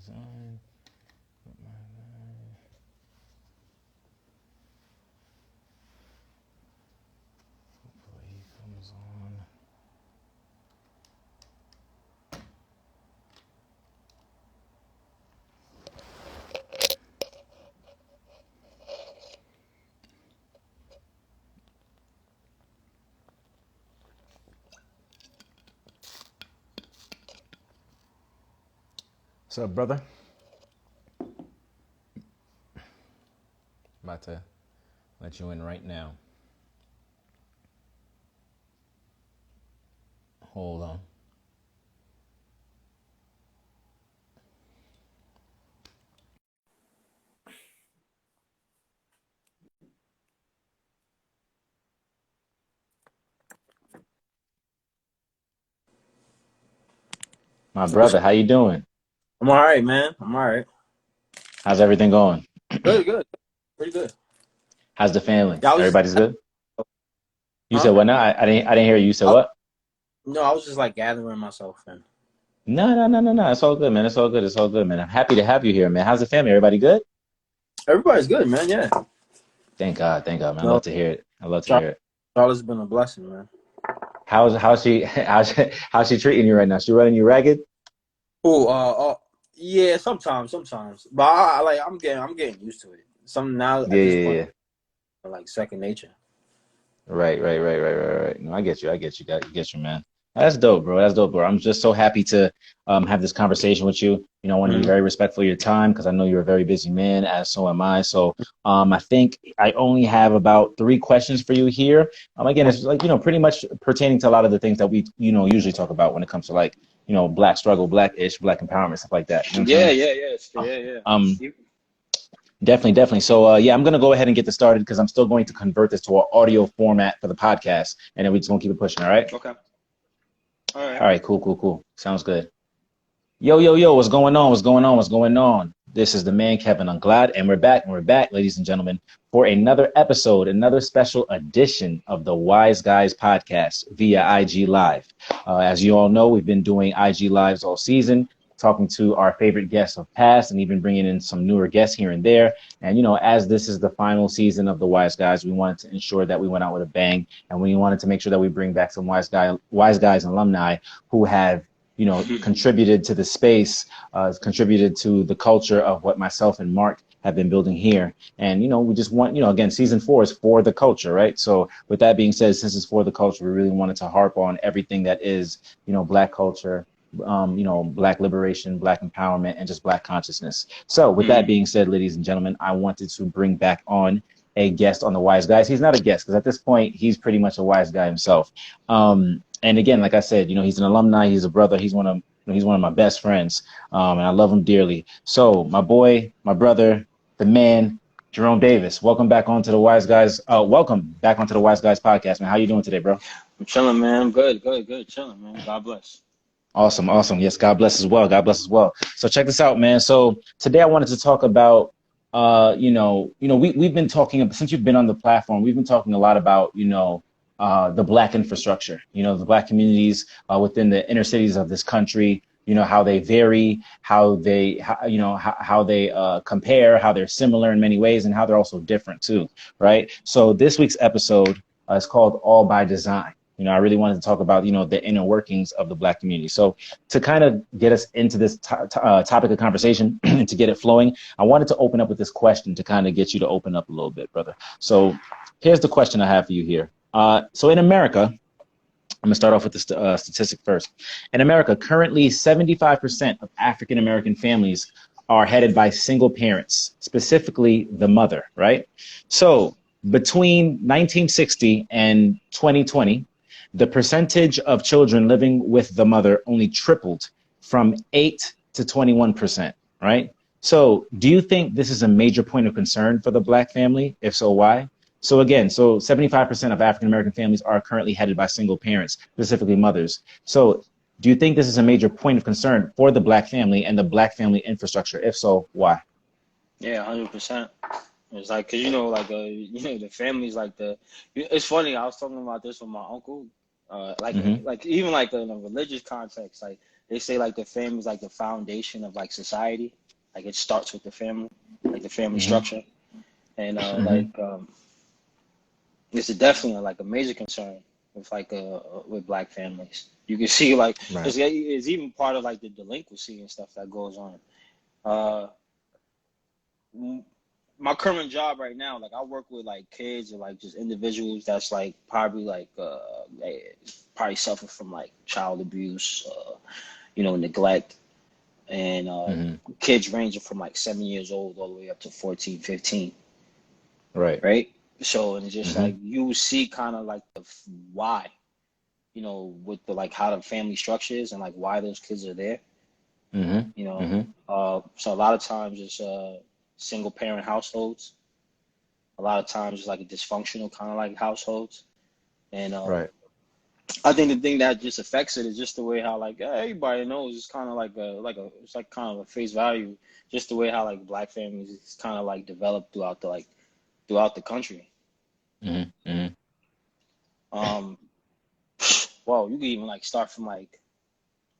design. Hopefully he comes on. What's up, brother? About to let you in right now. Hold on. My brother, how you doing? I'm all right, man. I'm all right. How's everything going? Good, good. Pretty good. How's the family? Yeah, I was just, Everybody's good? You said huh? what now? I didn't hear you. You said I, what? no, I was just like gathering myself and No, no, no, no, no. It's all good, man. It's all good. It's all good, man. I'm happy to have you here, man. How's the family? Everybody good? everybody's good, man. Yeah. Thank God, man. I No, love to hear it. I love to Char- hear it. Charlotte's been a blessing, man. How's she treating you right now? She running you ragged? Yeah, sometimes. But I'm getting used to it. Some now Yeah, at this yeah, point, yeah. like second nature. Right. No, I get you. I get you. Get you, man. That's dope, bro. That's dope, bro. I'm just so happy to have this conversation with you. You know, I want to be Mm-hmm. very respectful of your time because I know you're a very busy man, as so am I. So I think I only have about three questions for you here. Again, it's like, pretty much pertaining to a lot of the things that we, usually talk about when it comes to like, black struggle, black-ish, black empowerment, stuff like that. You know what I'm Yeah, saying? yeah, yeah, yeah, yeah. Um, Definitely. So, yeah, I'm gonna go ahead and get this started because I'm still going to convert this to an audio format for the podcast, and then we're just gonna keep it pushing. All right. Okay. All right. All right. Cool. Sounds good. Yo. What's going on? What's going on? This is the man Kevin. I'm glad, and we're back, ladies and gentlemen, for another episode, another special edition of the Wise Guys podcast via IG Live. As you all know, we've been doing IG Lives all season, talking to our favorite guests of past, and even bringing in some newer guests here and there. And as this is the final season of the Wise Guys, we wanted to ensure that we went out with a bang, and we wanted to make sure that we bring back some Wise Guys alumni who have contributed to the space, contributed to the culture of what myself and Mark have been building here. And, we just want, again, season 4 is for the culture, right? So with that being said, since it's for the culture, we really wanted to harp on everything that is, black culture, black liberation, black empowerment, and just black consciousness. So with that being said, ladies and gentlemen, I wanted to bring back on a guest on the Wise Guys. He's not a guest because at this point, he's pretty much a wise guy himself. And again, like I said, he's an alumni, he's a brother, he's one of my best friends, and I love him dearly. So, my boy, my brother, the man, Jerome Davis, welcome back onto the Wise Guys. Welcome back onto the Wise Guys podcast, man. How you doing today, bro? I'm chilling, man. I'm good. Chilling, man. God bless. Awesome. Yes, God bless as well. God bless as well. So check this out, man. So today I wanted to talk about, we've been talking since you've been on the platform. We've been talking a lot about, the black infrastructure. The black communities within the inner cities of this country. How they vary, how they compare, how they're similar in many ways, and how they're also different too, right? So this week's episode is called All by Design. I really wanted to talk about, the inner workings of the black community. So to kind of get us into this topic of conversation and to get it flowing, I wanted to open up with this question to kind of get you to open up a little bit, brother. So here's the question I have for you here. So in America, I'm going to start off with the statistic first. In America, currently 75% of African American families are headed by single parents, specifically the mother, right? So between 1960 and 2020, the percentage of children living with the mother only tripled from 8 to 21%, right? So do you think this is a major point of concern for the black family? If so, why? So again, 75% of African American families are currently headed by single parents, specifically mothers. So do you think this is a major point of concern for the black family and the black family infrastructure? If so, why? Yeah, 100%. It's like, cause like, the family's like the. It's funny. I was talking about this with my uncle. Mm-hmm. Like even like in a religious context, like they say like the family is like the foundation of like society. Like it starts with the family, like the family Mm-hmm. structure, and Mm-hmm. it's definitely like a major concern with with black families. You can see like Right. it's even part of like the delinquency and stuff that goes on. Uh, my current job right now, like I work with like kids or like just individuals that's like probably like they probably suffer from like child abuse, neglect, and Mm-hmm. kids ranging from like 7 years old all the way up to 14, 15, Right. right? So and it's just Mm-hmm. like you see kind of like the why, with the like how the family structure is and like why those kids are there, Mm-hmm. you know. Mm-hmm. So a lot of times it's single parent households. A lot of times it's like a dysfunctional kind of like households. And Right. I think the thing that just affects it is just the way how like everybody knows it's kind of it's like kind of a face value, just the way how like black families is kind of like developed throughout the country. Mm-hmm. Mm-hmm. Um, well, you can even like start from like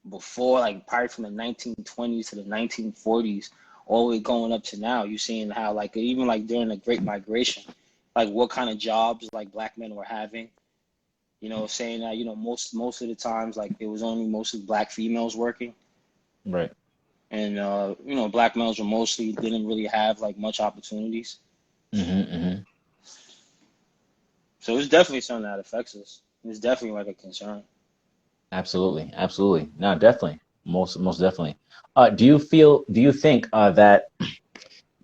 before, like probably from the 1920s to the 1940s, all the way going up to now. You're seeing how like even like during the Great Migration, like what kind of jobs like black men were having. Saying that most of the times like it was only mostly black females working, Right. and black males were mostly didn't really have like much opportunities. Mm-hmm. Mm-hmm. So it's definitely something that affects us. It's definitely like a concern. Absolutely. Absolutely. No, definitely. Most definitely. Do you think that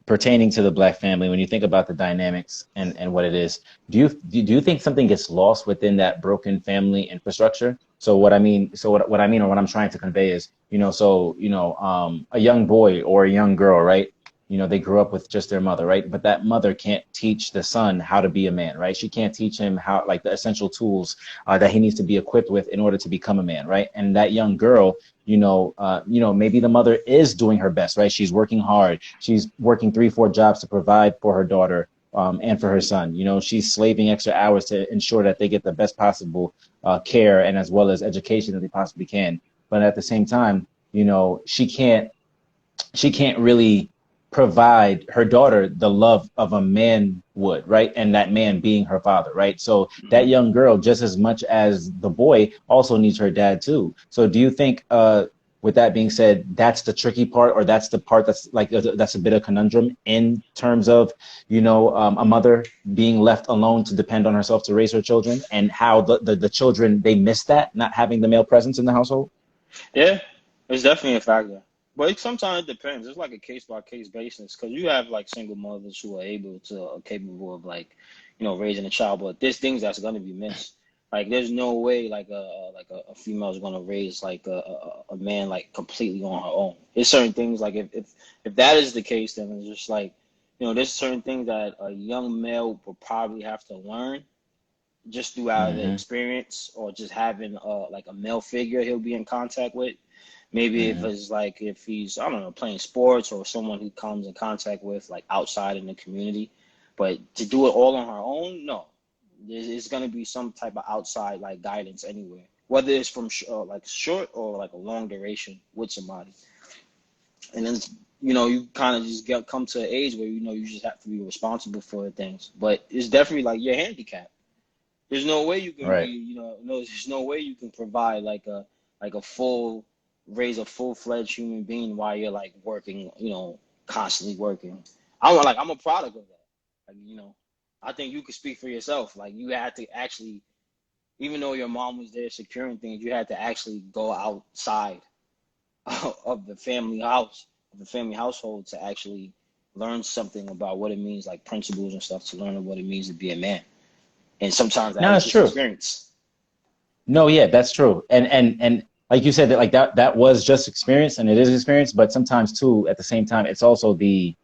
pertaining to the black family, when you think about the dynamics and what it is, do you think something gets lost within that broken family infrastructure? So what I mean or what I'm trying to convey is, a young boy or a young girl, right? They grew up with just their mother, right? But that mother can't teach the son how to be a man, right? She can't teach him how, like, the essential tools that he needs to be equipped with in order to become a man, right? And that young girl, maybe the mother is doing her best, right? She's working hard. She's working 3, 4 jobs to provide for her daughter, and for her son. She's slaving extra hours to ensure that they get the best possible care and as well as education that they possibly can. But at the same time, she can't really provide her daughter the love of a man would, right? And that man being her father, right? So that young girl, just as much as the boy, also needs her dad too. So do you think, with that being said, that's the tricky part, or that's the part that's like that's a bit of conundrum in terms of a mother being left alone to depend on herself to raise her children, and how the children, they miss that, not having the male presence in the household? Yeah, it's definitely a factor. But sometimes it depends. It's like a case by case basis because you have like single mothers who are capable of like, raising a child. But there's things that's gonna be missed. Like there's no way like a female is gonna raise like a man like completely on her own. There's certain things like if that is the case, then it's just like, there's certain things that a young male will probably have to learn just throughout the Mm-hmm. experience or just having like a male figure he'll be in contact with. Maybe if Mm-hmm. it's like if he's I don't know playing sports or someone he comes in contact with like outside in the community, but to do it all on her own, no. There's gonna be some type of outside like guidance anywhere, whether it's from like short or like a long duration with somebody. And then you kind of just come to an age where you just have to be responsible for things. But it's definitely like you're handicapped. There's no way you can be, Right. no, there's no way you can provide like a full raise a full fledged human being while you're like working, constantly working. I'm a product of that. Like, I think you could speak for yourself. Like you had to actually, even though your mom was there securing things, you had to actually go outside of the family house, of the family household to actually learn something about what it means, like principles and stuff, to learn what it means to be a man. And sometimes that No, is it's just true. experience. No, yeah, that's true. And like you said, that like that was just experience, and it is experience, but sometimes too, at the same time, it's also the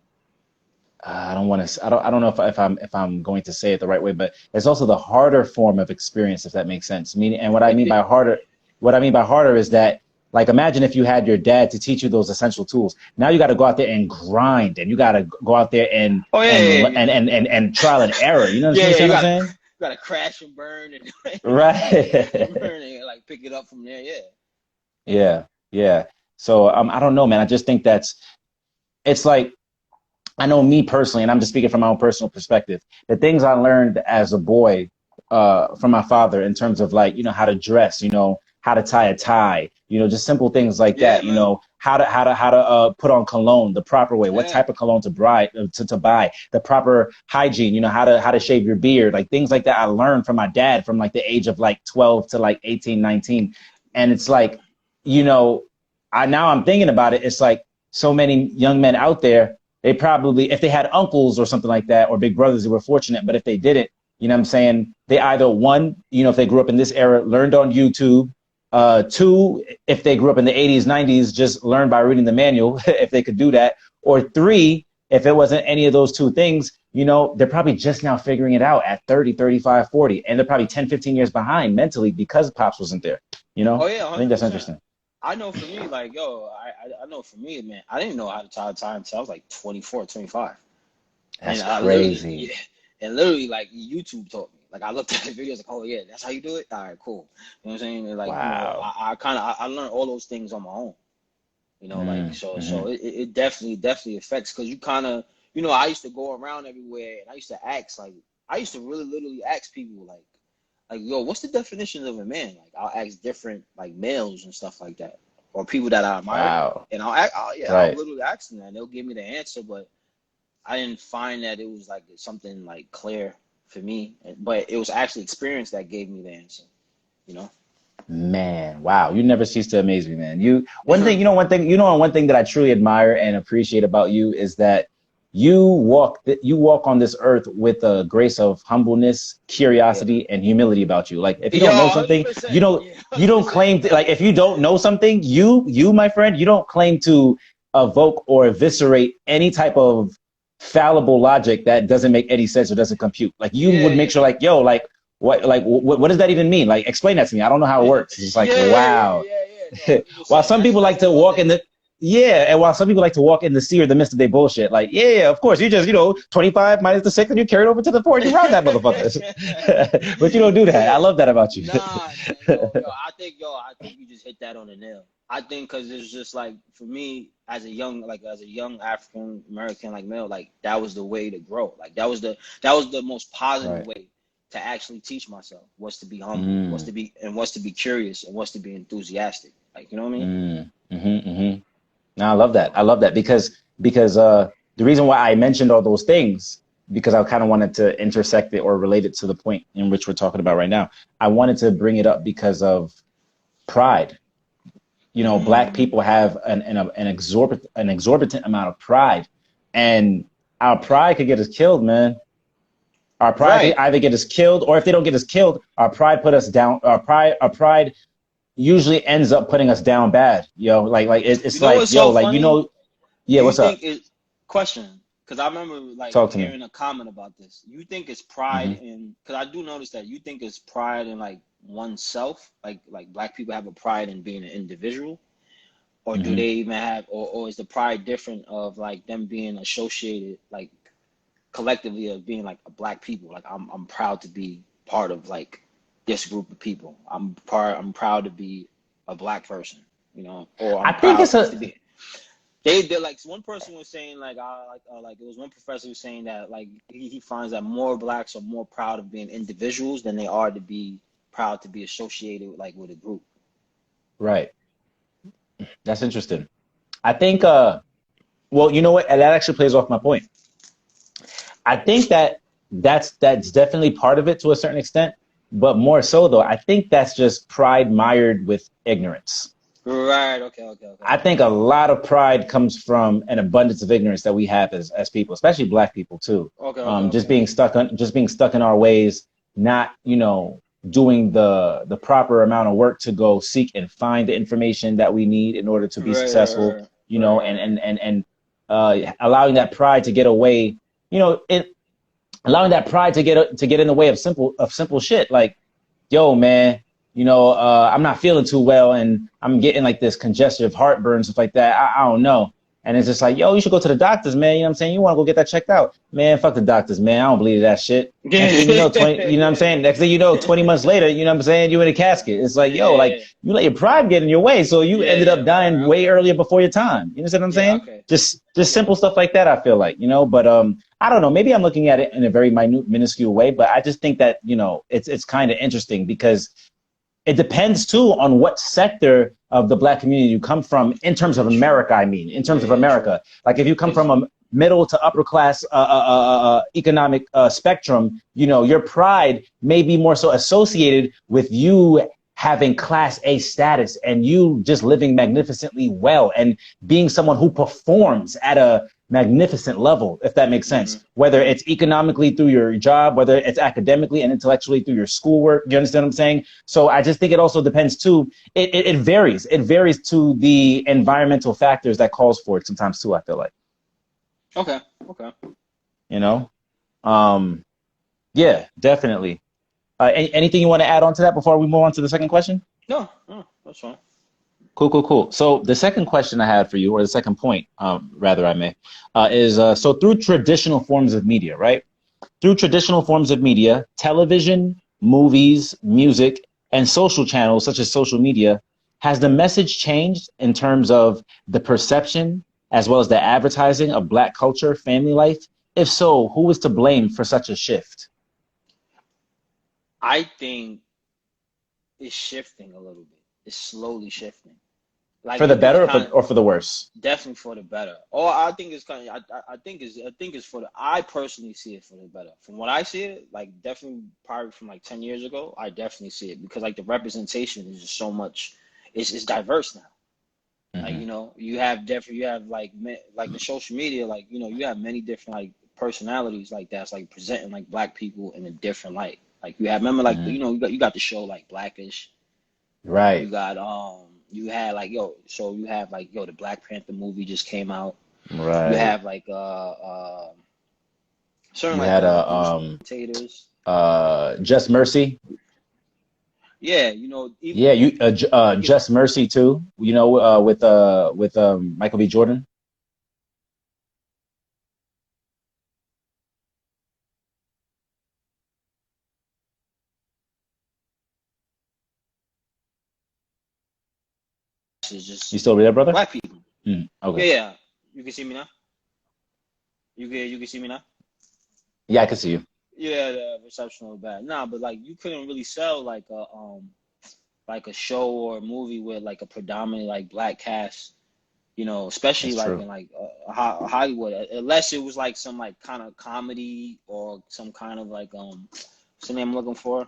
I don't know if I'm going to say it the right way, but it's also the harder form of experience, if that makes sense. Meaning, and what I mean by harder is that, like, imagine if you had your dad to teach you those essential tools. Now you got to go out there and grind, and you got to go out there and Oh yeah, and yeah, and yeah, and and, and trial and error. You know, you yeah, yeah. understand what I'm saying? gotta crash and burn and Right. burn and like pick it up from there. Yeah. Yeah. Yeah. So I don't know, man. I just think it's like, I know me personally, and I'm just speaking from my own personal perspective, the things I learned as a boy from my father in terms of like, how to dress, how to tie a tie, just simple things like Yeah, that, man. how to put on cologne the proper way, what Yeah. type of cologne to buy, the proper hygiene, how to shave your beard, like things like that I learned from my dad from like the age of like 12 to like 18, 19. And it's like, you know, I'm thinking about it, it's like so many young men out there, they probably, if they had uncles or something like that, or big brothers, they were fortunate. But if they didn't, what I'm saying, they either one, if they grew up in this era, learned on YouTube. Two, if they grew up in the 80s, 90s, just learned by reading the manual, if they could do that. Or three, if it wasn't any of those two things, they're probably just now figuring it out at 30, 35, 40. And they're probably 10, 15 years behind mentally because Pops wasn't there. Oh yeah, I think that's 100%. interesting. I know for me, like, yo, I know for me, man, I didn't know how to tie a tie until I was like 24, 25. That's And I literally, crazy. yeah, and literally, like, YouTube taught me. Like, I looked at the videos, like, oh, yeah, that's how you do it? All right, cool. You know what I'm saying? And, like, Wow. I kind of, I learned all those things on my own. Like, so Mm-hmm. it definitely affects, because you kind of, I used to go around everywhere, and I used to ask, like, I used to really literally ask people, like, yo, what's the definition of a man? Like, I'll ask different, like, males and stuff like that, or people that I admire, Wow. and I'll Right. literally ask them that, and they'll give me the answer, but I didn't find that it was like something like clear for me, but it was actually experience that gave me the answer, you know? Man, wow. You never cease to amaze me, man. One thing that I truly admire and appreciate about you is that you walk on this earth with a grace of humbleness, Yeah. curiosity, and humility about you. Like if you Yo, don't know something, 100%. Yeah, you don't 100%. claim to, like if you don't know something, my friend, you don't claim to evoke or eviscerate any type of fallible logic that doesn't make any sense or doesn't compute. Like you Yeah, would make yeah. sure like, yo, what does that even mean? Like, explain that to me. I don't know how it works. It's just like, wow. Yeah. No, While 100%. some people That's like to all walk it in is. the, yeah, and while some people like to walk in the sea or the midst of their bullshit, like, yeah, of course, you just, 25 minus the 6 and you carry it over to the 4 and you round that motherfucker. But you don't do that. I Yeah. love that about you. Nah, man. I think you just hit that on the nail. I think because it's just like for me as a young African American like male, like that was the way to grow. Like that was the most positive Right. way to actually teach myself was to be humble, Mm, was to be curious, and was to be enthusiastic. Like, you know what I mean? mm. No, I love that. I love that because the reason why I mentioned all those things, because I kind of wanted to intersect it or relate it to the point in which we're talking about right now. I wanted to bring it up because of pride. Black Mm. people have an exorbitant amount of pride, and our pride could get us killed, man. Our pride could Right. either get us killed, or if they don't get us killed, our pride put us down. Our pride usually ends up putting us down bad, yo. Like You it's know like, what's yo, so like funny? yeah. Do you What's up? think it question? Because I remember like Talk to me. hearing a comment about this. You think it's pride Hmm. in? Because I do notice that you think it's pride in like oneself, like black people have a pride in being an individual, or do Hmm. they even have, or is the pride different of like them being associated like collectively of being like a black people? Like I'm proud to be part of like this group of people. I'm proud to be a black person, or I I'm think it's proud to a. be. They like one person was saying like it was one professor was saying that like he finds that more blacks are more proud of being individuals than they are to be proud to be associated with a group. Right. That's interesting. I think. Well, you know what? And that actually plays off my point. I think that's definitely part of it to a certain extent, but more so though, I think that's just pride mired with ignorance. Right. Okay. I think a lot of pride comes from an abundance of ignorance that we have as people, especially black people too. Just Okay. being stuck in our ways, not, doing the proper amount of work to go seek and find the information that we need in order to be successful, and allowing that pride to get away, it allowing that pride to get in the way of simple shit. Like, yo, man, I'm not feeling too well and I'm getting like this congestive heartburn, stuff like that. I don't know. And it's just like, yo, you should go to the doctors, man. You know what I'm saying? You want to go get that checked out. Man, fuck the doctors, man. I don't believe that shit. Next thing you know, 20, you know what I'm saying? Next thing you know, 20 months later, you know what I'm saying? You in a casket. It's like, yo, like Yeah, you let your pride get in your way. So you ended yeah, up dying way okay, earlier before your time. You know what I'm yeah, saying? okay, Just okay, simple stuff like that, I feel like, you know, but I don't know. Maybe I'm looking at it in a very minuscule way, but I just think that, you know, it's kind of interesting because it depends too on what sector of the black community you come from in terms of yeah, true, America. I mean, in terms of yeah, true, America, like if you come from because a middle to upper class economic spectrum, you know, your pride may be more so associated with you having class A status and you just living magnificently well and being someone who performs at a magnificent level, if that makes mm-hmm, sense, whether mm-hmm. it's economically through your job, whether it's academically and intellectually through your schoolwork. You understand what I'm saying? So I just think it also depends too. It varies. It varies to the environmental factors that calls for it sometimes too, I feel like, Okay, okay. you know? Um, yeah, definitely. Anything you want to add on to that before we move on to the second question? No, no, that's fine. Cool, cool, cool. So the second question I had for you, or the second point, rather, I may, is so through traditional forms of media, right? Through traditional forms of media, television, movies, music, and social channels such as social media, has the message changed in terms of the perception as well as the advertising of Black culture, family life? If so, who is to blame for such a shift? I think it's shifting a little bit. It's slowly shifting. Like For the you could better kind of or for the worse? definitely for the better. Or I think it's kind of I think it's for the I personally see it for the better. From what I see it, like definitely probably from like 10 years ago, I definitely see it because like the representation is just so much. It's diverse now. Like Hmm. you have like the social media, like you have many different like personalities like that's like presenting like black people in a different light. Like you have remember like Hmm. you got the show like Blackish. You Right, got you had like so you have like the Black Panther movie just came out. You right. have like certain You like had news commentators. Just Mercy. Yeah, even Yeah, you like if Just Mercy too. You know, with Michael B. Jordan. it's You just still there, brother? black people. Okay. Yeah, yeah. You can see me now. You can see me now. Yeah, I can see you. Yeah, the reception was bad. Nah, but like you couldn't really sell like a show or a movie with like a predominantly like black cast, especially That's like true. in like Hollywood, unless it was like some like kind of comedy or some kind of like what's the name I'm looking for?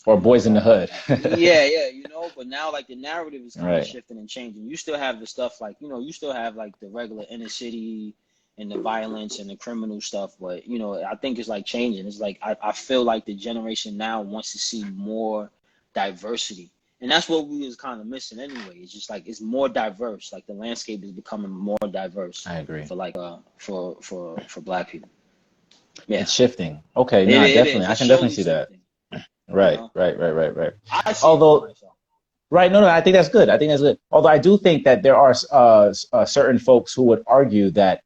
Or Boys in the Hood. Yeah, yeah, but now like the narrative is kind of Right. shifting and changing. You still have the stuff like, you still have like the regular inner city and the violence and the criminal stuff, but I think it's like changing. It's like I feel like the generation now wants to see more diversity. And that's what we was kind of missing anyway. It's just like it's more diverse. Like the landscape is becoming more diverse I agree. for like for black people. Yeah. It's shifting. Okay, It nah, it definitely. is. I It's can definitely slowly see that. shifting, you Right, know. right, right, right, right. I see it for Although, myself. right, no, no, I think that's good. I think that's good. Although I do think that there are certain folks who would argue that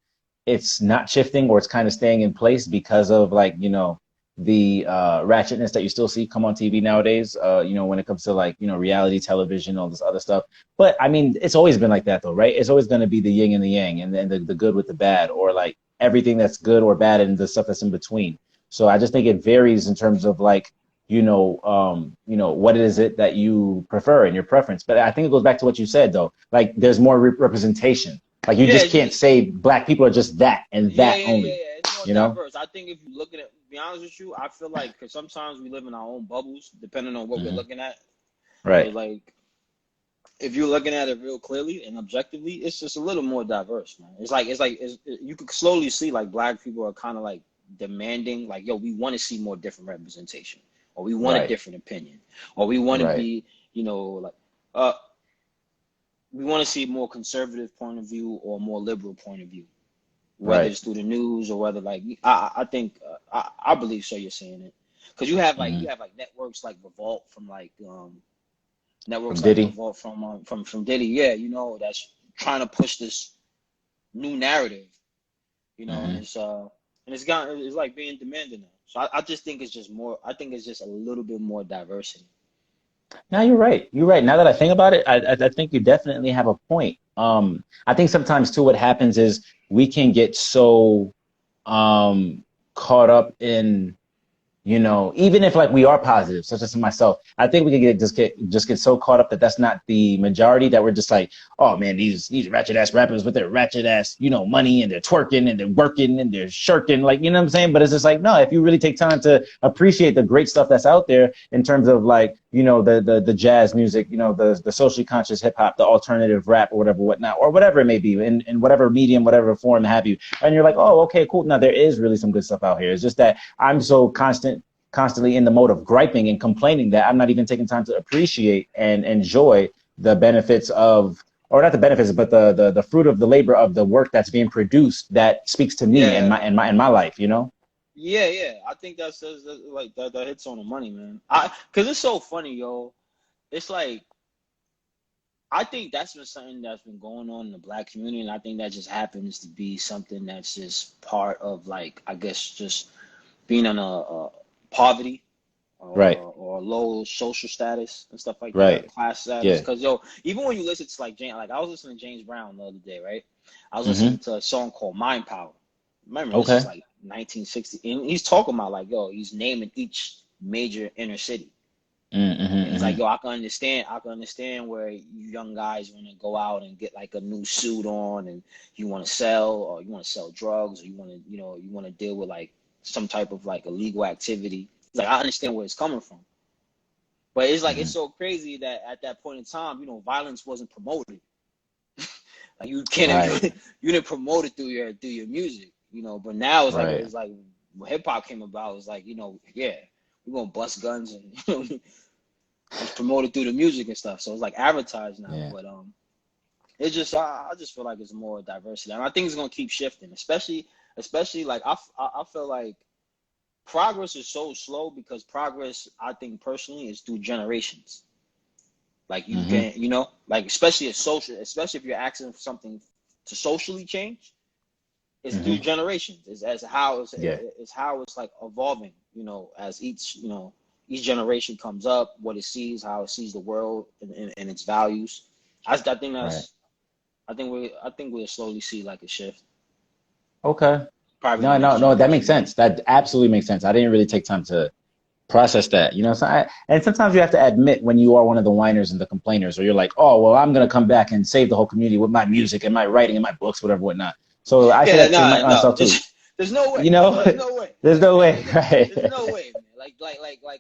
it's not shifting or it's kind of staying in place because of like, you know, the ratchetness that you still see come on TV nowadays, you know, when it comes to like, you know, reality television, all this other stuff. But I mean, it's always been like that though, right? It's always going to be the yin and the yang and then the good with the bad or like everything that's good or bad and the stuff that's in between. So I just think it varies in terms of like, you know, what is it that you prefer and your preference. But I think it goes back to what you said though. Like there's more representation. Like you Yeah, just can't say black people are just that and yeah, that yeah, yeah, only, yeah. It's more you know? diverse. I think if you look at it, to be honest with you, I feel like because sometimes we live in our own bubbles, depending on what we're Hmm. looking at. But Right. like, if you're looking at it real clearly and objectively, it's just a little more diverse, man. You could slowly see like black people are kind of like demanding, like, yo, we want to see more different representation, or we want a Right. different opinion, or we want to Right. be, like, uh, we want to see more conservative point of view or more liberal point of view, whether Right. it's through the news or whether like I think I believe so. You're saying it because Hmm. you have like From networks like Diddy. Revolt from Diddy. Yeah, that's trying to push this. new narrative, you know, Hmm. and it's like being demanded now. So I just think it's just more. I think it's just a little bit more diversity. Now you're right. You're right. Now that I think about it, I think you definitely have a point. I think sometimes too, what happens is we can get so caught up in, even if like we are positive, such as myself, I think we can get so caught up that that's not the majority, that we're just like, oh man, these ratchet ass rappers with their ratchet ass, money, and they're twerking and they're working and they're shirking, like, you know what I'm saying? But it's just like, no, if you really take time to appreciate the great stuff that's out there in terms of like, the jazz music, the socially conscious hip hop, the alternative rap or whatnot, or whatever it may be, in whatever medium, whatever form have you, and you're like, oh, okay, cool. Now there is really some good stuff out here. It's just that I'm so constantly in the mode of griping and complaining that I'm not even taking time to appreciate and enjoy the benefits of, or not the benefits, but the fruit of the labor of the work that's being produced that speaks to me and Yeah, my life. yeah. I think that's like that hits on the money, man. Cause it's so funny, yo. It's like I think that's been something that's been going on in the black community, and I think that just happens to be something that's just part of like I guess just being in a poverty Right, or low social status and stuff like that, right, class status. yeah. Cause yo, even when you listen to like I was listening to James Brown the other day, right? I was listening Hmm. to a song called Mind Power. Remember, this is Okay. like 1960, and he's talking about like yo, he's naming each major inner city. And it's like, Mm-hmm. yo, I can understand where you young guys want to go out and get like a new suit on, and you want to sell, or you want to sell drugs, or you want to, you want to deal with like some type of like illegal activity. It's like I understand where it's coming from, but it's like it's Hmm. so crazy that at that point in time, violence wasn't promoted. Like you can't, Right, you didn't promote it through your music, But now right. it's like when hip hop came about, it's like yeah, we're gonna bust guns and it's promoted through the music and stuff. So it's like advertised now. Yeah. But it's just I just feel like it's more diversity, and I think it's gonna keep shifting, especially like I feel like progress is so slow because progress I think personally is through generations. Like you Hmm. can like especially if you're asking for something to socially change, it's through Hmm. generations. It's as how Yeah. it's how it's like evolving. As each generation comes up, what it sees, how it sees the world, and its values. I think Right. that's I think we'll slowly see like a shift, Okay. probably in No, the next no, no, that generation, makes sense. That absolutely makes sense. I didn't really take time to process that. And sometimes you have to admit when you are one of the whiners and the complainers, or you're like, oh, well, I'm gonna come back and save the whole community with my music and my writing and my books, whatever, whatnot. So I say Yeah, that to no, myself too. there's no way. You know, There's no way. there's no way, There's right? no way, man.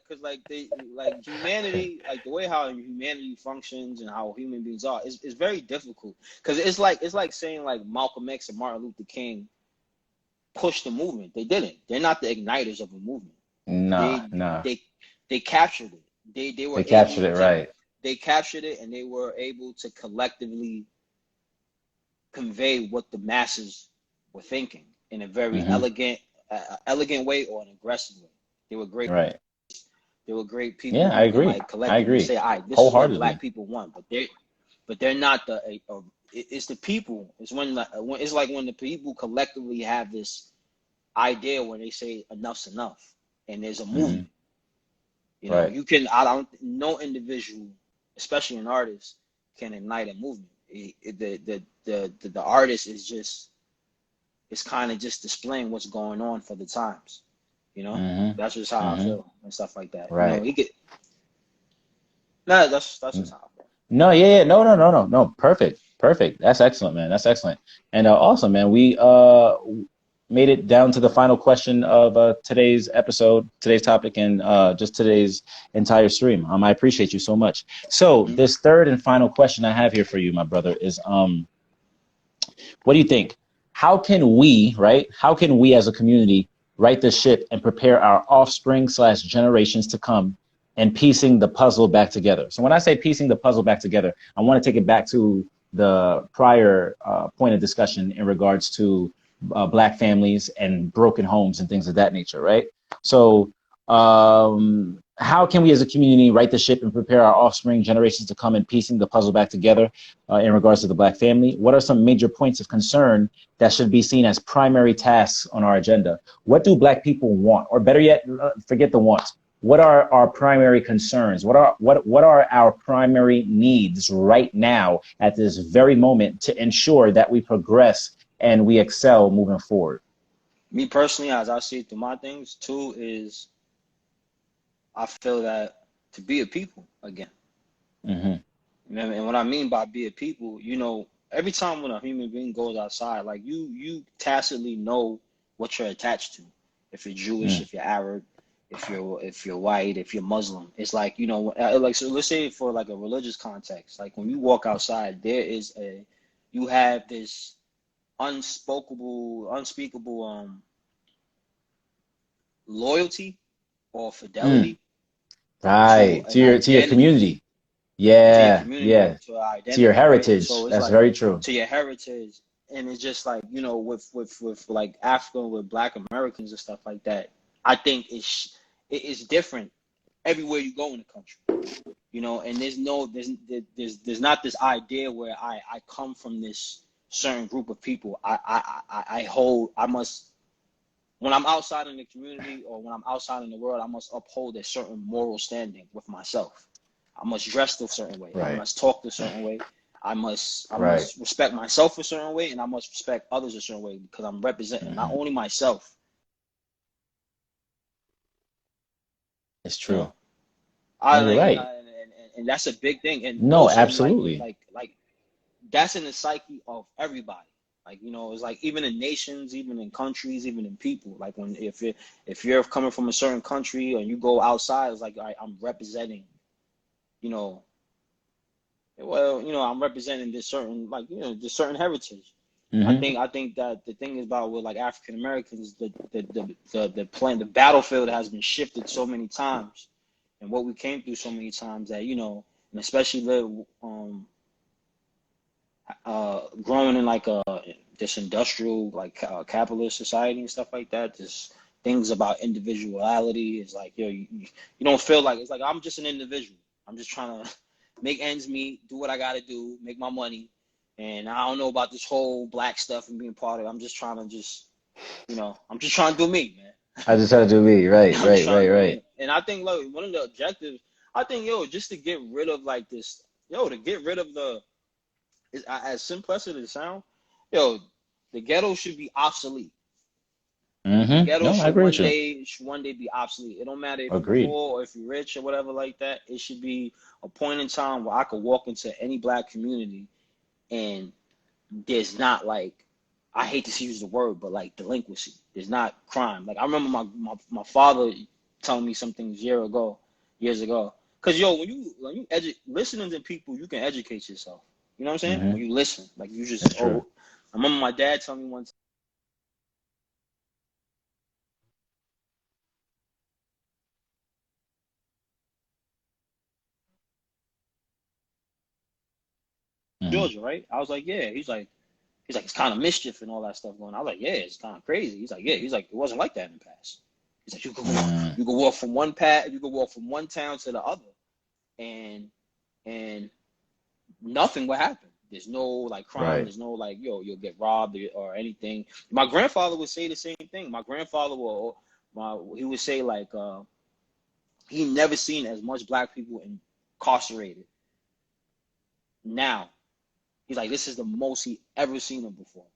Cause like humanity, like the way how humanity functions and how human beings are is very difficult. Cause it's like saying like Malcolm X and Martin Luther King pushed the movement. They didn't. They're not the igniters of a movement. Nah, They nah. they they captured it. They They were captured able it to right. they captured it and they were able to collectively convey what the masses were thinking in a very Hmm. elegant way or an aggressive way. They were great. Right. They were great Yeah, people I who could agree. like I collectively agree say, "All right, this is what wholeheartedly. Black people want," but they're not it's the people. It's like when the people collectively have this idea when they say enough's enough, and there's a Hmm. movement. Right. You can. I don't. No individual, especially an artist, can ignite a movement. The artist is just it's kind of just displaying what's going on for the times. You know, Hmm. that's just how I Hmm. feel and stuff like that. Right. He could. Nah, that's just how I feel. No, yeah, yeah, no, no, no, no, no. Perfect, perfect. That's excellent, man. That's excellent. And awesome, man. We made it down to the final question of today's episode, today's topic, and just today's entire stream. I appreciate you so much. So Hmm. this third and final question I have here for you, my brother, is what do you think? How can we, right? How can we as a community right the ship and prepare our offspring slash generations to come and piecing the puzzle back together? So when I say piecing the puzzle back together, I want to take it back to the prior point of discussion in regards to Black families and broken homes and things of that nature, right? So how can we as a community right the ship and prepare our offspring generations to come and piecing the puzzle back together in regards to the Black family? What are some major points of concern that should be seen as primary tasks on our agenda? What do Black people want? Or better yet, forget the wants. What are our primary concerns? What are our primary needs right now at this very moment to ensure that we progress and we excel moving forward? Me personally, as I see through my things, too, is I feel that to be a people again. Mm-hmm. And what I mean by be a people, you know, every time when a human being goes outside, like you tacitly know what you're attached to. If you're Jewish, Mm. if you're Arab, if you're white, if you're Muslim, it's like, you know, like, so let's say for like a religious context, like when you walk outside, you have this unspeakable loyalty or Mm. fidelity to Right. an To your identity, community. to your Yeah, community, yeah. to an To your identity, right? heritage. So it's That's like very true. to your heritage, and it's just like, you know, with like African, with Black Americans and stuff like that. I think it is different everywhere you go in the country, you know. And there's not this idea where I come from this certain group of people. I must, when I'm outside in the community or when I'm outside in the world, I must uphold a certain moral standing with myself. I must dress a certain way. I Right. must talk a certain way. I Right. must respect myself a certain way, and I must respect others a certain way because I'm representing not Hmm. only myself, It's you true. know. No, I you're like, right. and that's a big thing. And No, also absolutely. like that's in the psyche of everybody. Like, you know, it's like even in nations, even in countries, even in people. Like when if you're coming from a certain country and you go outside, it's like I'm representing, you know, well, you know, I'm representing this certain, like, you know, this certain heritage. Hmm. I think that the thing is about with like African Americans, the battlefield has been shifted so many times, and what we came through so many times that, you know, and especially growing in like this industrial like capitalist society and stuff like that. This things about individuality is like, yo, you don't feel like it's like I'm just an individual. I'm just trying to make ends meet, do what I got to do, make my money, and I don't know about this whole black stuff and being part of it. I'm just trying to just, you know, I'm just trying to do me, man. I just had to do me. Right, I'm just right, trying right, to do right. me. And I think, look, one of the objectives, I think, yo, just to get rid of like this, yo, to get rid of the, as simplistic as it sounds, yo, the ghetto should be obsolete. The ghetto No, I should agree with you. one day be obsolete. It don't matter if you're Agreed. poor or if you're rich or whatever like that. It should be a point in time where I could walk into any black community and there's not like, I hate to use the word, but like delinquency. There's not crime. Like I remember my father telling me some things years ago. Cause yo, when you listening to people, you can educate yourself. You know what I'm saying? Hmm. When you listen, like you just, That's true. oh, I remember my dad telling me one Hmm. Georgia, right? I was like, yeah. He's like, it's kind of mischief and all that stuff going on. I was like, yeah, it's kind of crazy. He's like, yeah. He's like, it wasn't like that in the past. He's like, Mm. you could walk from one path, you could walk from one town to the other, and and nothing would happen. There's no like crime. Right. There's no like, yo, you'll get robbed or anything. My grandfather would say the same thing. My grandfather he would say like, he never seen as much black people incarcerated. Now he's like, this is the most he ever seen them before.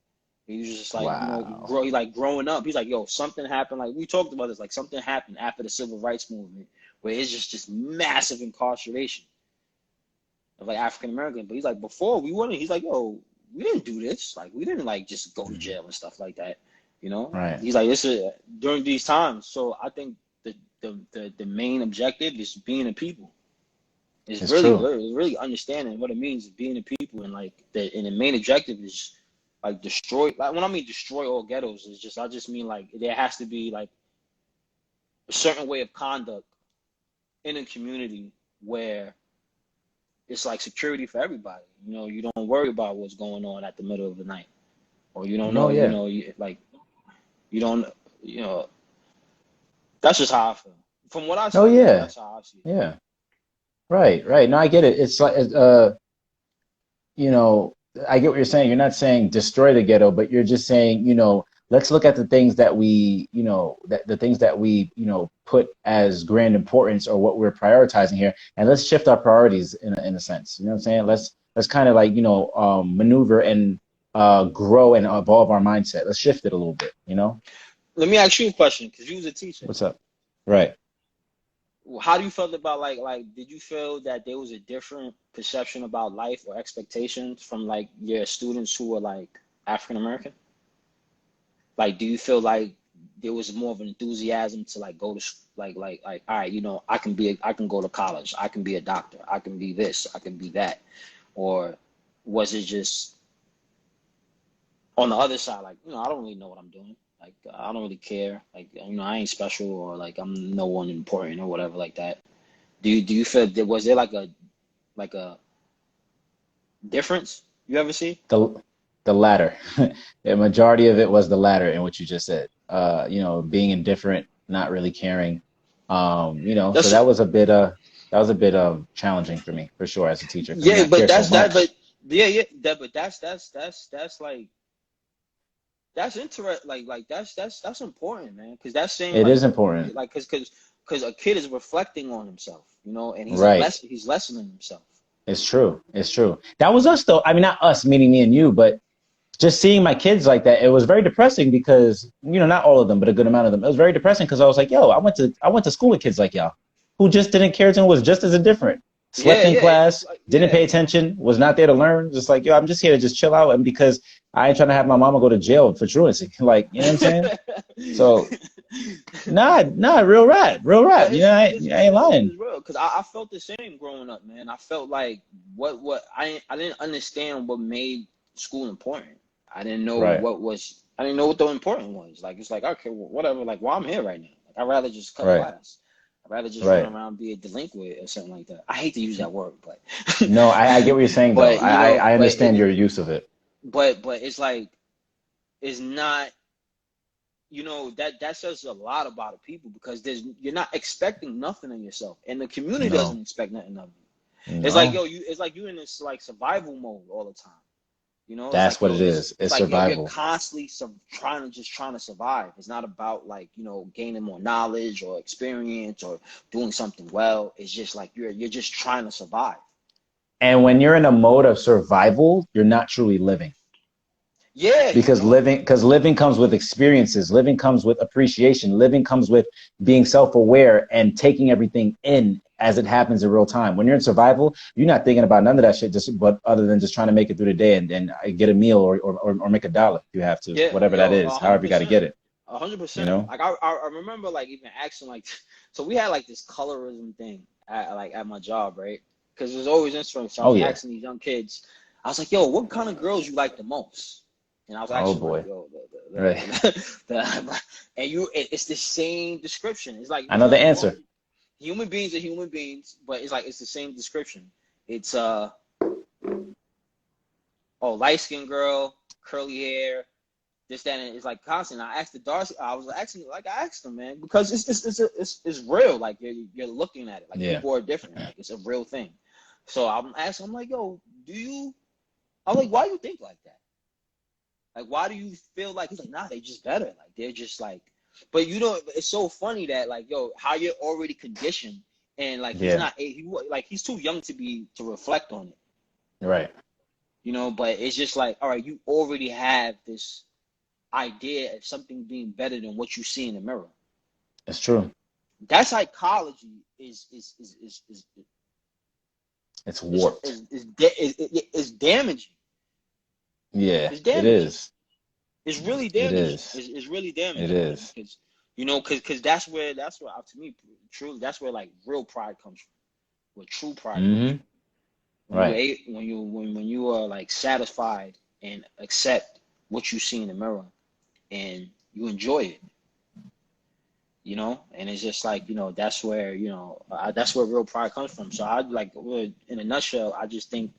He was just like, you know, Wow. he like growing up. He's like, yo, something happened. Like we talked about this, like something happened after the civil rights movement, where it's just massive incarceration of like African American. But he's like, before we wouldn't. He's like, yo, we didn't do this. Like we didn't like just go to Mhm. jail and stuff like that. You know. Right. He's like, this is during these times. So I think the main objective is being a people. It's It's really, true. really, really understanding what it means being a people, and like the main objective is like destroy. Like when I mean destroy all ghettos, is just I just mean like there has to be like a certain way of conduct in a community where it's like security for everybody. You know, you don't worry about what's going on at the middle of the night, or you don't No, know. You yeah. know, like you don't. You know, that's just how I feel. From what I Oh see, yeah, yeah, that's how I see it. yeah. Right, right. No, I get it. It's like you know, I get what you're saying. You're not saying destroy the ghetto, but you're just saying, let's look at the things that we, that the things that we, put as grand importance or what we're prioritizing here, and let's shift our priorities in a sense. You know what I'm saying? Let's kind of like, maneuver and grow and evolve our mindset. Let's shift it a little bit. Let me ask you a question, because you was a teacher. What's up? Right. How do you feel about did you feel that there was a different perception about life or expectations from like your students who were like African American? Like, do you feel like there was more of an enthusiasm to like go to all right, I can go to college, I can be a doctor, I can be this, I can be that, or was it just on the other side, like, I don't really know what I'm doing, like I don't really care, like I ain't special, or like I'm no one important or whatever like that. Do you feel was there like a difference you ever see? The the latter. The majority of it was the latter in what you just said. Being indifferent, not really caring. So That's that was a bit challenging for me for sure as a teacher because Yeah, I but care so that's that. But much. yeah, yeah, that. But that's like that's interesting. That's important, man. Because that's saying It is important. because a kid is reflecting on himself, and Right. he's lessening himself. It's true. It's true. That was us though. I mean, not us, meaning me and you, but just seeing my kids like that, it was very depressing because, not all of them, but a good amount of them. It was very depressing because I was like, yo, I went to school with kids like y'all who just didn't care and was just as indifferent. Slept Yeah, in yeah. It's class, like didn't yeah, pay attention, was not there to learn. Just like, yo, I'm just here to just chill out. And because I ain't trying to have my mama go to jail for truancy. Like, you know what I'm saying? So, nah, real rap, real rap. But it's I ain't real. lying. It's real. Because I felt the same growing up, man. I felt like what I didn't understand what made school important. Right, I didn't know what the important was. Like it's like okay, well, whatever. Like well, I'm here right now. Like I'd rather just cut right, class. I'd rather just run right. around and be a delinquent or something like that. I hate to use that word, but No, I get what you're saying though. but I understand your use of it. but it's like it's not. That says a lot about people because you're not expecting nothing of yourself, and the community No, doesn't expect nothing of you. It's like no. it's like you in this like survival mode all the time. It's That's like what it is. it's It's like you're survival. constantly trying to survive. It's not about like gaining more knowledge or experience or doing something well. It's just like you're just trying to survive. And when you're in a mode of survival, you're not truly living. Yeah, you don't. Because living comes with experiences, living comes with appreciation, living comes with being self-aware and taking everything in as it happens in real time. When you're in survival, you're not thinking about none of that shit, just but other than just trying to make it through the day and get a meal or make a dollar if you have to, Yeah, whatever that yo, is, however you got to 100%. get it, A hundred you percent. know? Like I remember like even asking like, so we had like this colorism thing at my job, right? Because it was always interesting. So I Oh was yeah. asking these young kids, I was like, yo, what kind of girls you like the most? And I was Oh actually like, boy. yo, Right. and it's the same description. It's like I know the well, answer. human beings are human beings, but it's like it's the same description. It's light skinned girl, curly hair, this, that, and it's like constant. I asked the Darcy, I asked them, man, because it's real. Like you're looking at it. Like Yeah. people are different. Like it's a real thing. So I'm asking, I'm like, yo, I'm like, why do you think like that? Like, why do you feel like he's like, nah, they just better. Like they're just like, but it's so funny that like, yo, how you're already conditioned, and like he's Yeah. not, he's too young to reflect on it, Right. But it's just like, all right, you already have this idea of something being better than what you see in the mirror. It's true. That psychology It's is warped. is damaging. Yeah, It's it damaging. is. It's really It damaging. is. It's really It damaging, man. is. Because because that's where to me truly that's where like real pride comes from. Where true pride comes Mm-hmm. from. Right. When you are like satisfied and accept what you see in the mirror and you enjoy it. And it's just like that's where real pride comes from. So I like in a nutshell, I just think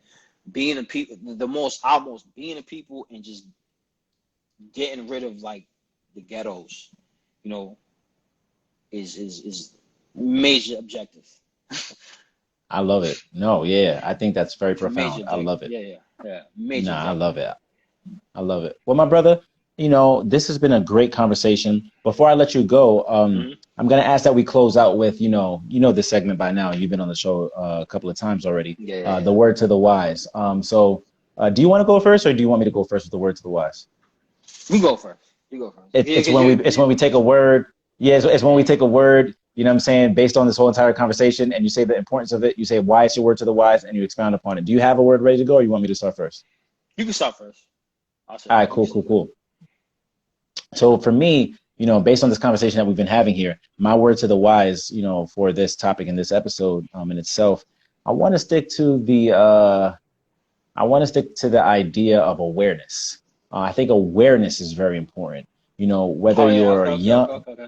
being a people, the most almost being a people and just getting rid of like the ghettos, you know is major objective. I love it. No, yeah, I think that's very Major profound. I objective. love it. Yeah, yeah, yeah. Major Nah, I objective. love it. I love it. Well, my brother, this has been a great conversation. Before I let you go, Hmm. I'm gonna ask that we close out with, this segment by now. You've been on the show a couple of times already. Yeah, yeah, The yeah. word to the wise. Do you want to go first, or do you want me to go first with the word to the wise? You go first. You go first. It's Because when we take a word. Yeah, it's when we take a word. You know what I'm saying? Based on this whole entire conversation, and you say the importance of it. You say why it's your word to the wise, and you expound upon it. Do you have a word ready to go, or you want me to start first? you can start first. I'll say All right, you can cool, say cool, first. cool. So for me, based on this conversation that we've been having here, my word to the wise, for this topic in this episode, in itself, I want to stick to the idea of awareness. I think awareness is very important. Whether Oh yeah. you're Okay. Okay. Okay. young, Okay. Okay.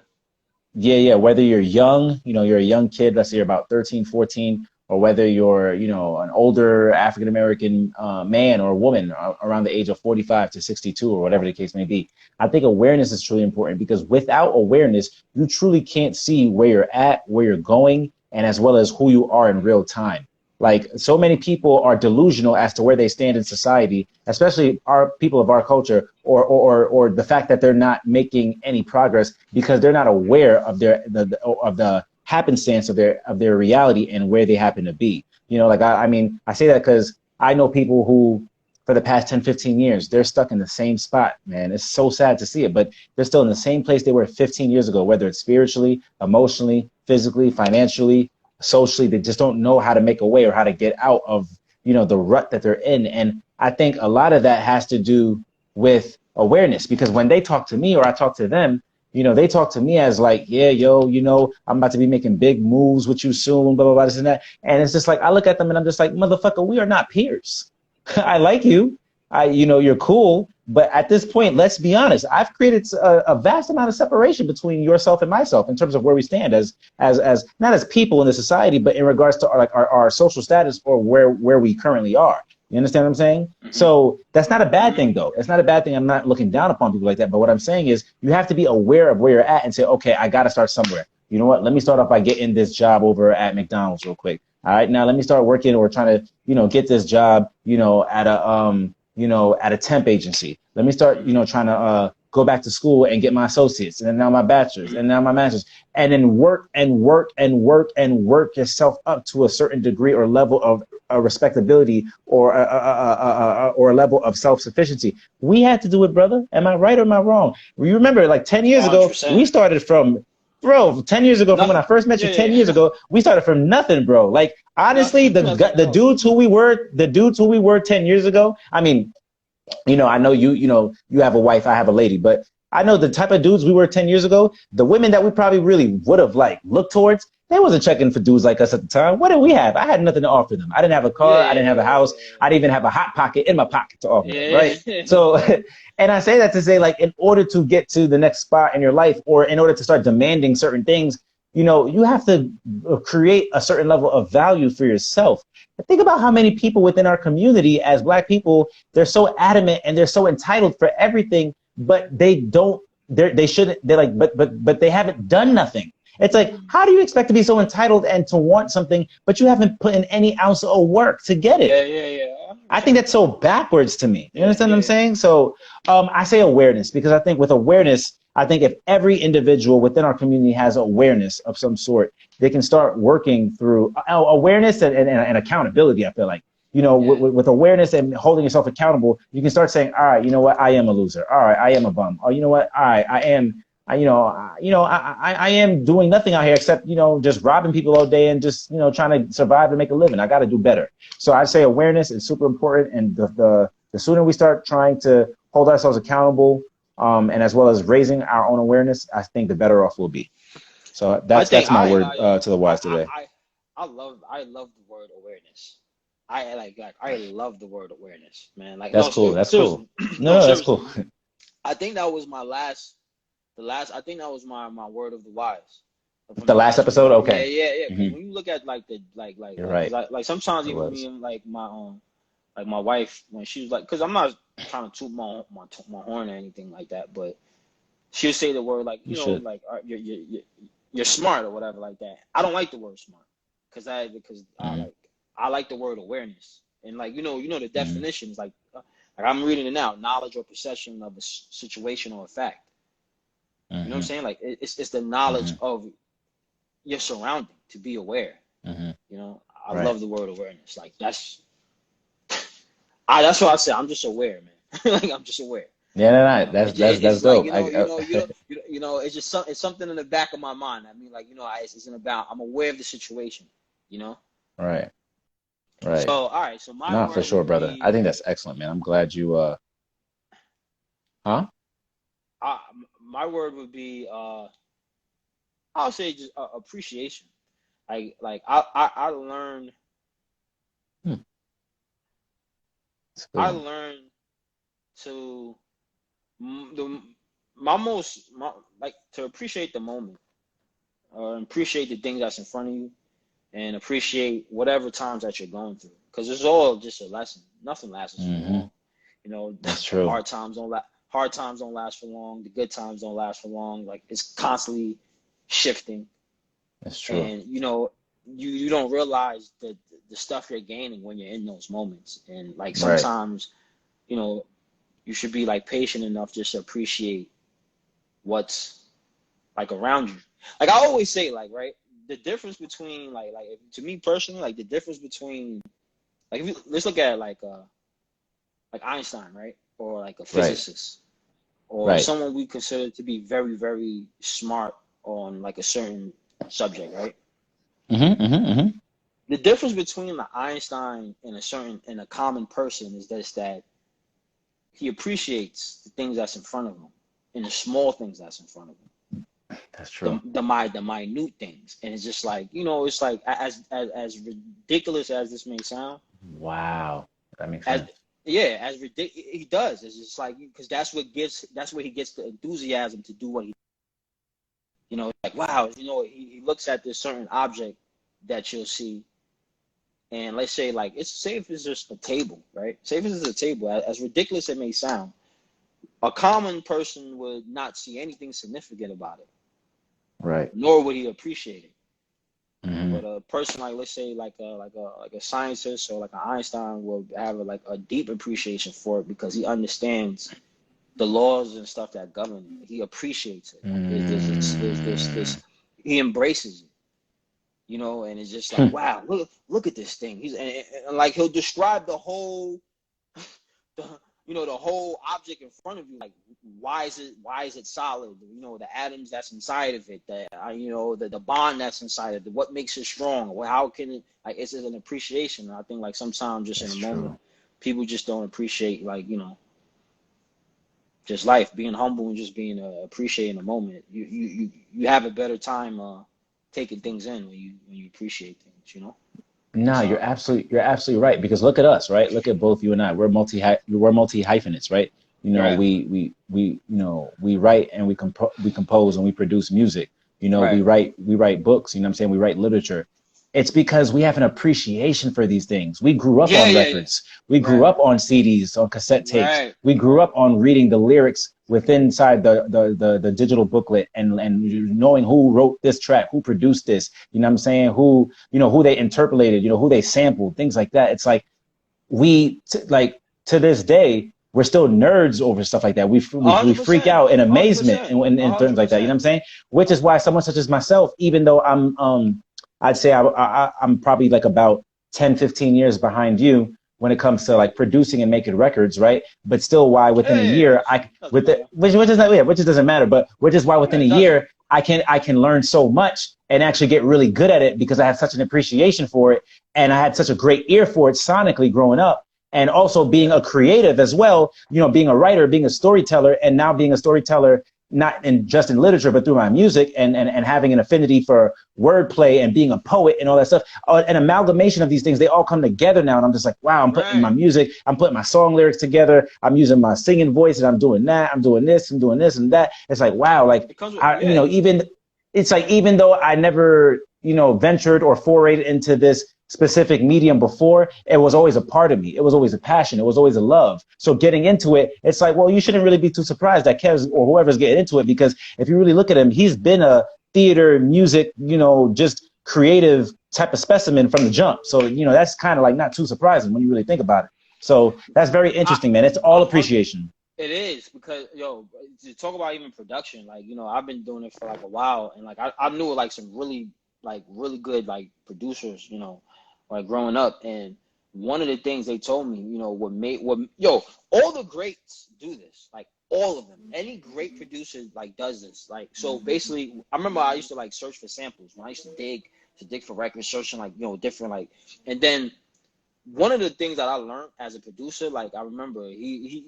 yeah, whether you're young, you're a young kid, let's say you're about 13, 14, or whether you're, an older African American man or woman around the age of 45 to 62 or whatever the case may be. I think awareness is truly important because without awareness, you truly can't see where you're at, where you're going, and as well as who you are in real time. Like so many people are delusional as to where they stand in society, especially our people of our culture, or the fact that they're not making any progress because they're not aware of of the happenstance of their reality and where they happen to be. Like I mean, I say that because I know people who for the past 10, 15 years, they're stuck in the same spot, man. It's so sad to see it, but they're still in the same place they were 15 years ago, whether it's spiritually, emotionally, physically, financially, socially. They just don't know how to make a way or how to get out of the rut that they're in. And I think a lot of that has to do with awareness, because when they talk to me or I talk to them, they talk to me as like, yeah, yo, I'm about to be making big moves with you soon, blah blah blah, this and that. And it's just like I look at them and I'm just like, motherfucker, we are not peers. I like you. You're cool. But at this point, let's be honest. I've created a vast amount of separation between yourself and myself in terms of where we stand as not as people in the society, but in regards to our social status or where we currently are. You understand what I'm saying? Hmm. So that's not a bad Hmm. thing, though. It's not a bad thing. I'm not looking down upon people like that. But what I'm saying is you have to be aware of where you're at and say, okay, I got to start somewhere. You know what? Let me start off by getting this job over at McDonald's real quick. All right, now let me start working or trying to, get this job, at a temp agency. Let me start, Hmm. trying to go back to school and get my associates and then now my bachelor's Hmm. and now my master's, and then work and work and work and work yourself up to a certain degree or level of respectability or a level of self-sufficiency. We had to do it, brother. Am I right or am I wrong? You remember like 10 years ago, 100%. we started from Bro, 10 years ago, from when I Nothing. first met you Yeah, 10 yeah, years yeah. ago, we started from nothing, bro. Like, honestly, Nothing. Nothing at the all. dudes who we were 10 years ago, I mean, I know you have a wife, I have a lady, but I know the type of dudes we were 10 years ago, the women that we probably really would have like looked towards, they wasn't checking for dudes like us at the time. What did we have? I had nothing to offer them. I didn't have a Yeah, car. I didn't have a house. yeah, I didn't even have a hot pocket in my pocket to offer them, yeah, right? yeah. So, and I say that to say, like, in order to get to the next spot in your life or in order to start demanding certain things, you have to create a certain level of value for yourself. Think about how many people within our community as Black people, they're so adamant and they're so entitled for everything, but they don't, they shouldn't, they're like, but they haven't done nothing. It's like, how do you expect to be so entitled and to want something, but you haven't put in any ounce of work to get it? Yeah, yeah, yeah. I think 100%. that's so backwards to me. You Yeah, understand what yeah, I'm yeah. saying? So I say awareness because I think with awareness, I think if every individual within our community has awareness of some sort, they can start working through awareness and accountability. I feel like, Yeah. with awareness and holding yourself accountable, you can start saying, all right, you know what? I am a loser. All right, I am a bum. Oh, you know what? All right, I am. I am doing nothing out here except, just robbing people all day and just, trying to survive and make a living. I got to do better. So I say awareness is super important. And the sooner we start trying to hold ourselves accountable, and as well as raising our own awareness, I think the better off we'll be. So I that's think my I ain't word lie, yo. to the wise today. I love the word awareness. I love the word awareness, man. Like That's no, cool. That's cool. seriously, no, No, that's seriously. cool. I think that was the last. I think that was my word of the wise from The the last last episode. episode. Yeah, Okay. yeah, yeah. Because Hmm. when you look at like You're because right. like sometimes It even me was. and like my wife when she was like, because I'm not trying to toot my horn or anything like that, but she'll say the word like You should. like you're smart or whatever like that. I don't like the word smart because Mm-hmm. I like the word awareness. And like the Mm-hmm. definitions like I'm reading it now, knowledge or perception of a situation or a fact. You know what I'm Mm-hmm. saying? Like it's the knowledge Mm-hmm. of your surrounding, to be aware. Mm-hmm. You know, I Right. love the word awareness. Like that's what I say. I'm just aware, man. Like I'm just aware. Yeah, no, You no, know, that's it's like dope. I it's just it's something in the back of my mind. I mean, like it's isn't about. I'm aware of the situation. You know. right, So right. all right. So my Nah, for word sure, would brother. I be think that's excellent, man. I'm glad you huh? uh, my word would be I'll say just appreciation. I learned Hmm, it's a good I one. learned to the my most my, like to appreciate the moment or appreciate the things that's in front of you and appreciate whatever times that you're going through because it's all just a lesson. Nothing lasts for Mm-hmm. long. You know, That's the true. hard times don't last for long. The good times don't last for long. Like it's constantly shifting, That's true. and you don't realize the stuff you're gaining when you're in those moments. And like Right. sometimes you know you should be like patient enough just to appreciate what's like around you. Like I always say, like right, the difference between to me personally, like the difference between like if you, let's look at like Einstein, right, or like a Right. physicist or Right. someone we consider to be very very smart on like a certain subject, right? Mm-hmm. Mm-hmm. Mm-hmm. The difference between the Einstein and a common person is that he appreciates the things that's in front of him and the small things that's in front of him. That's the true. the minute things, and it's just like it's like as ridiculous as this may sound, Wow. That makes as sense. yeah, as ridiculous he does. It's just like because that's where he gets the enthusiasm to do what he like wow he looks at this certain object that you'll see, and let's say like it's say if it's just a table, right? Say if it's a table, as ridiculous it may sound, a common person would not see anything significant about it, Right. nor would he appreciate it. Mm-hmm. But a person like let's say like a scientist or like an Einstein will have like a deep appreciation for it because he understands the laws and stuff that govern it. He appreciates it. Like there's Mm. he embraces it, and it's just like wow, look at this thing. And like he'll describe the the whole object in front of you, like why is it solid, the atoms that's inside of it, the bond that's inside of it, what makes it strong, well, how can it, like it's an appreciation. And I think like sometimes just in That's a moment true. people just don't appreciate like just life, being humble and just being appreciating the moment. You have a better time taking things in when you appreciate things. No, It's you're absolutely right. Because look at us, right? Look at both you and I. We're multi hyphenates, right? right, We write and we compose and we produce music. right, We write books. You know what I'm saying? We write literature. It's because we have an appreciation for these things. We grew up yeah, on yeah, yeah, records. We grew right, up on CDs, on cassette tapes. right, We grew right, up on reading the lyrics within inside the digital booklet and knowing who wrote this track, who produced this. You know what I'm saying? Who they interpolated, who they sampled, things like that. It's like like to this day, we're still nerds over stuff like that. We freak 100%, out in a hundred amazement percent, a in hundred things like that. You know what percent. I'm saying? Which is why someone such as myself, even though I'd say I'm probably like about 10, 15 years behind you when it comes to like producing and making records, right? But still, why within Yeah, a yeah, yeah. year Doesn't matter. which is not yeah, which doesn't matter, but which is why Yeah, within a it doesn't. year I can learn so much and actually get really good at it because I have such an appreciation for it and I had such a great ear for it sonically growing up. And also being Yeah. a creative as well, being a writer, being a storyteller, and now being a storyteller not in just in literature, but through my music and having an affinity for wordplay and being a poet and all that stuff. An amalgamation of these things, they all come together now. And I'm just like, wow, I'm putting my Right. music, I'm putting my song lyrics together. I'm using my singing voice and I'm doing that. I'm doing this, I'm doing this and that. It's like, wow, like, It comes with yeah. even, it's like, even though I never, ventured or forayed into this specific medium before, it was always a part of me. It was always a passion. It was always a love. So getting into it, it's like, well, you shouldn't really be too surprised that Kev or whoever's getting into it, because if you really look at him, he's been a theater, music, just creative type of specimen from the jump. So, that's kind of like not too surprising when you really think about it. So that's very I, interesting, man. It's all I'm appreciation. It is because to talk about even production, like I've been doing it for like a while, and like I knew like some really good like producers, like growing up, and one of the things they told me, all the greats do this, like all of them. Any great producer like does this, like so basically. I remember I used to like search for samples when I used to dig for records, searching like different like, and then one of the things that I learned as a producer, like I remember he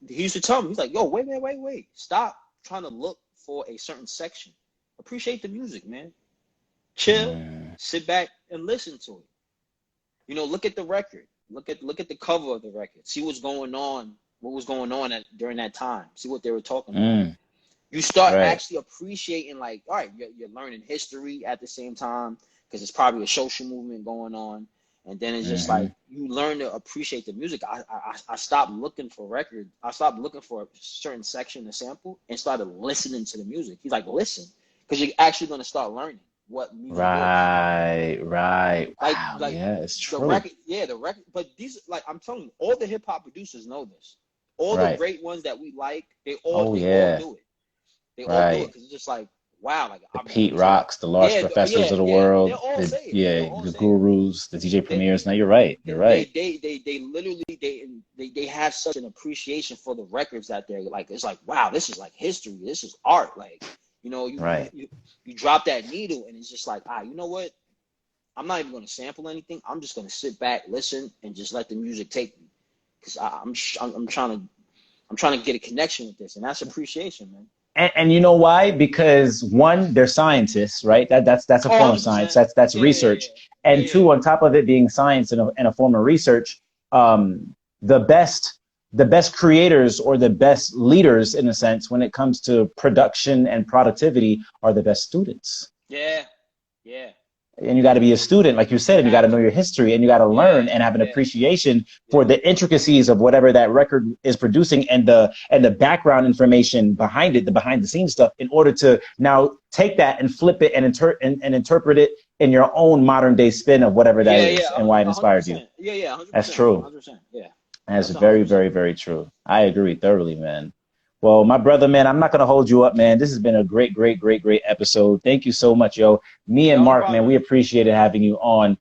used to tell me, he's like, yo, wait. Stop trying to look for a certain section. Appreciate the music, man. Chill, sit back and listen to it. Look at the record. Look at the cover of the record. See what's going on, during that time. See what they were talking about. You start Right. actually appreciating, like, all right, you're learning history at the same time because it's probably a social movement going on. And then it's just like you learn to appreciate the music. I stopped looking for records. I stopped looking for a certain section to sample and started listening to the music. He's like, listen, because you're actually going to start learning what music Right. is. Wow. Like Yeah, it's the true. record, the record. But these, like I'm telling you, all the hip hop producers know this. All the Right. great ones that we like, they all Oh, yeah. do it. They all do it Right. because it's just like, wow, like The I'm Pete so like, Rocks, the Lost Professors of the they'll world, all say it. They'll all the say it. gurus, the DJ They premiers. Now you're right. You're right. they literally they have such an appreciation for the records that they're like, it's like, wow, this is like history. This is art. Like, Right. you drop that needle and it's just like, you know what? I'm not even going to sample anything. I'm just going to sit back, listen, and just let the music take me. Because I'm trying to get a connection with this, and that's appreciation, man. And you know why? Because one, they're scientists, right? That's a Oh, form of science. 100%. That's Yeah, yeah, research. yeah, And yeah, two, on top of it being science and a form of research, the best creators or the best leaders, in a sense, when it comes to production and productivity, are the best students. yeah, yeah. And you got to be a student, like you said, You and you got to have know to. your history, and you got to learn Yeah, and have an yeah, appreciation for yeah. the intricacies of whatever that record is producing, and the background information behind it, the behind the scenes stuff, in order to now take that and flip it and interpret it in your own modern day spin of whatever that Yeah, is yeah, and why it a hundred inspired you. percent. Yeah, yeah, hundred That's percent, true. 100%. Yeah, That's that's 100 very, percent. very, very true. I agree thoroughly, man. Well, my brother, man, I'm not going to hold you up, man. This has been a great episode. Thank you so much, yo. Me and Yeah, no Mark, man, problem, we man. appreciated having you on.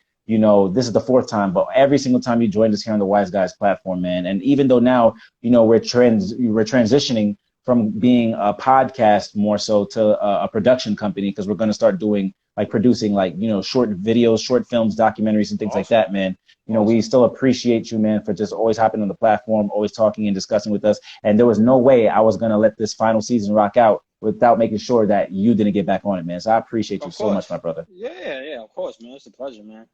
This is the fourth time, but every single time you joined us here on the Wise Guys platform, man. And even though now, we're transitioning from being a podcast more so to a production company, because we're going to start doing like producing like, short videos, short films, documentaries and things like Awesome, that, man. We awesome. still appreciate you, man, for just always hopping on the platform, always talking and discussing with us. And there was no way I was going to let this final season rock out without making sure that you didn't get back on it, man. So I appreciate you Of so much, course. my brother. Yeah, yeah, of course, man. It's a pleasure, man.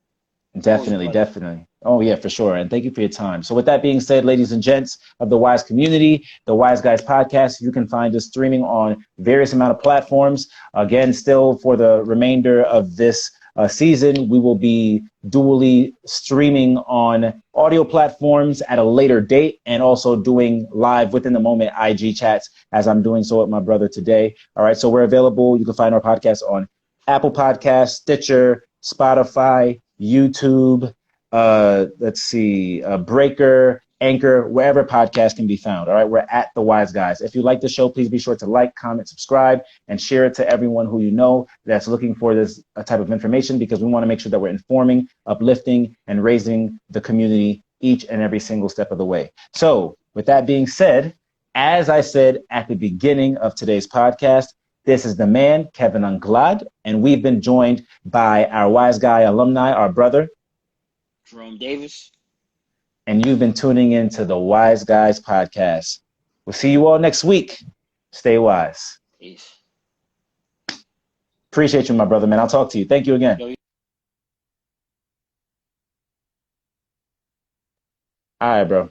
Always a Definitely, pleasure. definitely. Oh, yeah, for sure. And thank you for your time. So, with that being said, ladies and gents of the Wise community, the Wise Guys podcast, you can find us streaming on various amount of platforms. Again, still for the remainder of this season, we will be dually streaming on audio platforms at a later date and also doing live within the moment IG chats as I'm doing so with my brother today. All right. So, we're available. You can find our podcast on Apple Podcasts, Stitcher, Spotify, YouTube, let's see, Breaker, Anchor, wherever podcasts can be found. All right, we're at The Wise Guys. If you like the show, please be sure to like, comment, subscribe, and share it to everyone who you know that's looking for this type of information, because we want to make sure that we're informing, uplifting, and raising the community each and every single step of the way. So, with that being said, as I said at the beginning of today's podcast, this is the man, Kevin Anglad, and we've been joined by our Wise Guy alumni, our brother. Jerome Davis. And you've been tuning in to the Wise Guys podcast. We'll see you all next week. Stay wise. Peace. Appreciate you, my brother, man. I'll talk to you. Thank you again. Yo, All right, bro.